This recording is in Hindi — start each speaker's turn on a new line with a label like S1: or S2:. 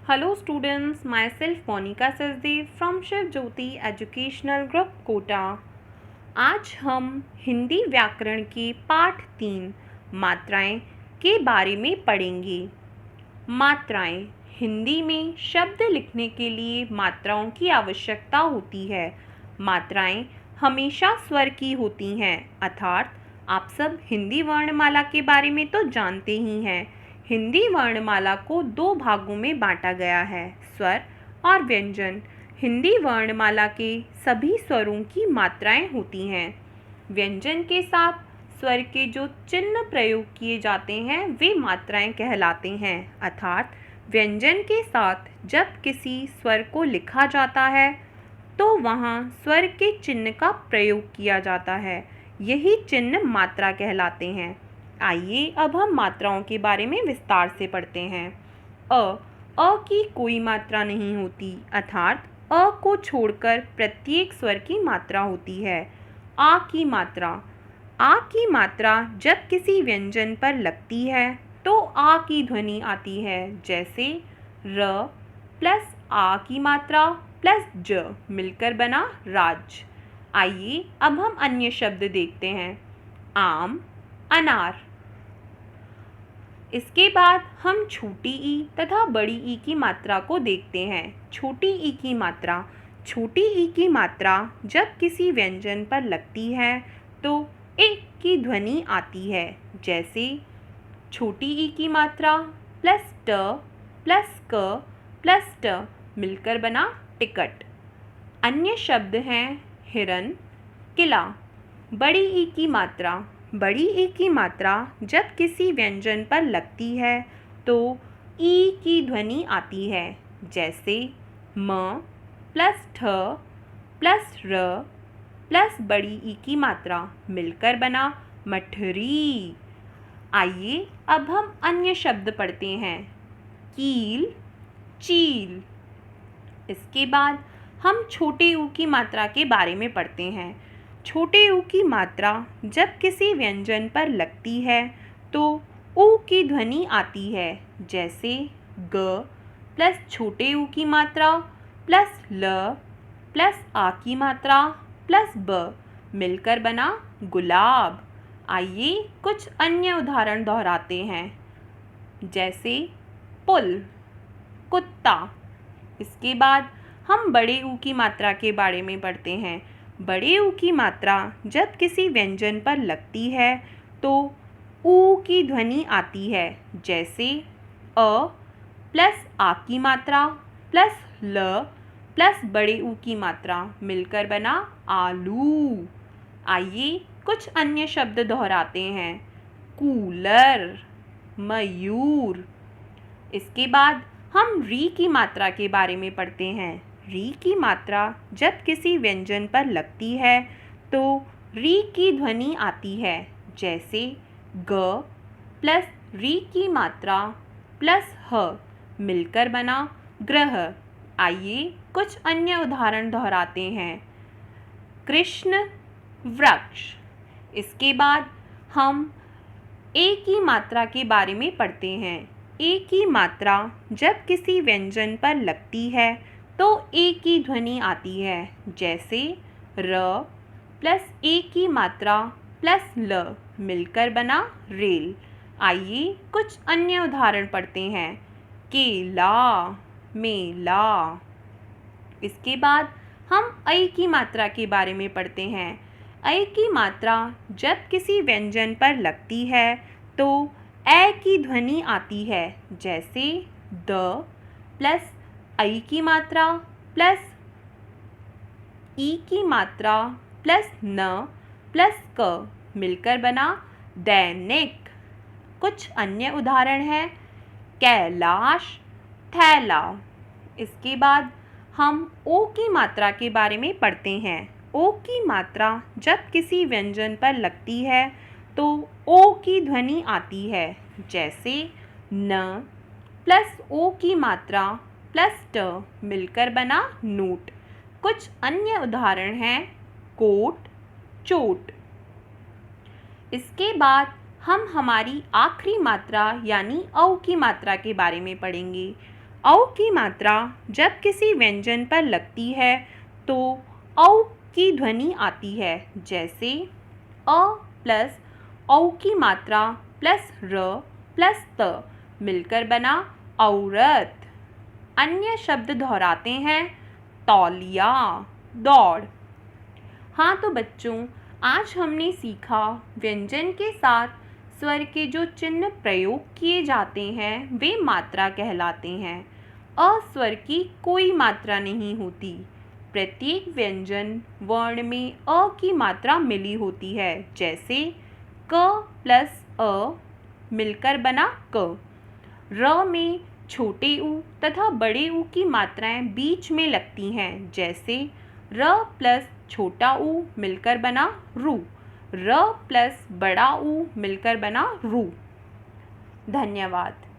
S1: Hello students, myself Monica Sachdev from Shiv Jyoti Educational Group Kota. आज हम हिंदी व्याकरण के पाठ 3 मात्राएं के बारे में पढ़ेंगे। मात्राएं। हिंदी में शब्द लिखने के लिए मात्राओं की आवश्यकता होती है। मात्राएं हमेशा स्वर की होती हैं, अर्थात आप सब हिंदी वर्णमाला के बारे में तो जानते ही हैं। हिंदी वर्णमाला को 2 भागों में बांटा गया है, स्वर और व्यंजन। हिंदी वर्णमाला के सभी स्वरों की मात्राएं होती हैं। व्यंजन के साथ स्वर के जो चिन्ह प्रयोग किए जाते हैं वे मात्राएं कहलाते हैं, अर्थात व्यंजन के साथ जब किसी स्वर को लिखा जाता है तो वहाँ स्वर के चिन्ह का प्रयोग किया जाता है। यही चिन्ह मात्रा कहलाते हैं। आइए अब हम मात्राओं के बारे में विस्तार से पढ़ते हैं। अ की कोई मात्रा नहीं होती, अर्थात अ को छोड़कर प्रत्येक स्वर की मात्रा होती है। आ की मात्रा जब किसी व्यंजन पर लगती है तो आ की ध्वनि आती है, जैसे र प्लस आ की मात्रा प्लस ज मिलकर बना राज। आइए अब हम अन्य शब्द देखते हैं। आम, अनार। इसके बाद हम छोटी ई तथा बड़ी ई की मात्रा को देखते हैं। छोटी ई की मात्रा जब किसी व्यंजन पर लगती है तो ए की ध्वनि आती है, जैसे छोटी ई की मात्रा प्लस ट प्लस क प्लस ट मिलकर बना टिकट। अन्य शब्द हैं हिरन, किला। बड़ी ई की मात्रा जब किसी व्यंजन पर लगती है तो ई की ध्वनि आती है, जैसे म प्लस ठ प्लस र प्लस बड़ी ई की मात्रा मिलकर बना मठरी। आइए अब हम अन्य शब्द पढ़ते हैं। कील, चील। इसके बाद हम छोटे ऊ की मात्रा के बारे में पढ़ते हैं। छोटे ऊ की मात्रा जब किसी व्यंजन पर लगती है तो ऊ की ध्वनि आती है, जैसे ग प्लस छोटे ऊ की मात्रा प्लस ल प्लस आ की मात्रा प्लस ब मिलकर बना गुलाब। आइए कुछ अन्य उदाहरण दोहराते हैं, जैसे पुल, कुत्ता। इसके बाद हम बड़े ऊ की मात्रा के बारे में पढ़ते हैं। बड़े ऊ की मात्रा जब किसी व्यंजन पर लगती है तो ऊ की ध्वनि आती है, जैसे अ प्लस आ की मात्रा प्लस ल प्लस बड़े ऊ की मात्रा मिलकर बना आलू। आइए कुछ अन्य शब्द दोहराते हैं। कूलर, मयूर। इसके बाद हम री की मात्रा के बारे में पढ़ते हैं। री की मात्रा जब किसी व्यंजन पर लगती है तो री की ध्वनि आती है, जैसे ग प्लस री की मात्रा प्लस ह मिलकर बना ग्रह। आइए कुछ अन्य उदाहरण दोहराते हैं। कृष्ण, वृक्ष। इसके बाद हम ए की मात्रा के बारे में पढ़ते हैं। ए की मात्रा जब किसी व्यंजन पर लगती है तो ए की ध्वनि आती है, जैसे र प्लस ए की मात्रा प्लस ल मिलकर बना रेल। आइए कुछ अन्य उदाहरण पढ़ते हैं। केला, मेला। इसके बाद हम ऐ की मात्रा के बारे में पढ़ते हैं। ऐ की मात्रा जब किसी व्यंजन पर लगती है तो ए की ध्वनि आती है, जैसे द प्लस ऐ की मात्रा प्लस ई की मात्रा प्लस न प्लस क मिलकर बना दैनिक। कुछ अन्य उदाहरण हैं। कैलाश, थैला। इसके बाद हम ओ की मात्रा के बारे में पढ़ते हैं। ओ की मात्रा जब किसी व्यंजन पर लगती है तो ओ की ध्वनि आती है, जैसे न प्लस ओ की मात्रा प्लस ट मिलकर बना नोट। कुछ अन्य उदाहरण हैं। कोट, चोट। इसके बाद हम हमारी आखिरी मात्रा यानी औ की मात्रा के बारे में पढ़ेंगे। औ की मात्रा जब किसी व्यंजन पर लगती है तो औ की ध्वनि आती है। जैसे अ प्लस औ की मात्रा प्लस र प्लस त मिलकर बना औरत। अन्य शब्द दोहराते हैं। तौलिया, दौड़। हाँ तो बच्चों, आज हमने सीखा व्यंजन के साथ स्वर के जो चिन्ह प्रयोग किए जाते हैं वे मात्रा कहलाते हैं। अ स्वर की कोई मात्रा नहीं होती। प्रत्येक व्यंजन वर्ण में अ की मात्रा मिली होती है। जैसे क प्लस अ मिलकर बना क। र में छोटे ऊ तथा बड़े ऊ की मात्राएं बीच में लगती हैं। जैसे र प्लस छोटा ऊ मिलकर बना रू। र प्लस बड़ा ऊ मिलकर बना रू। धन्यवाद।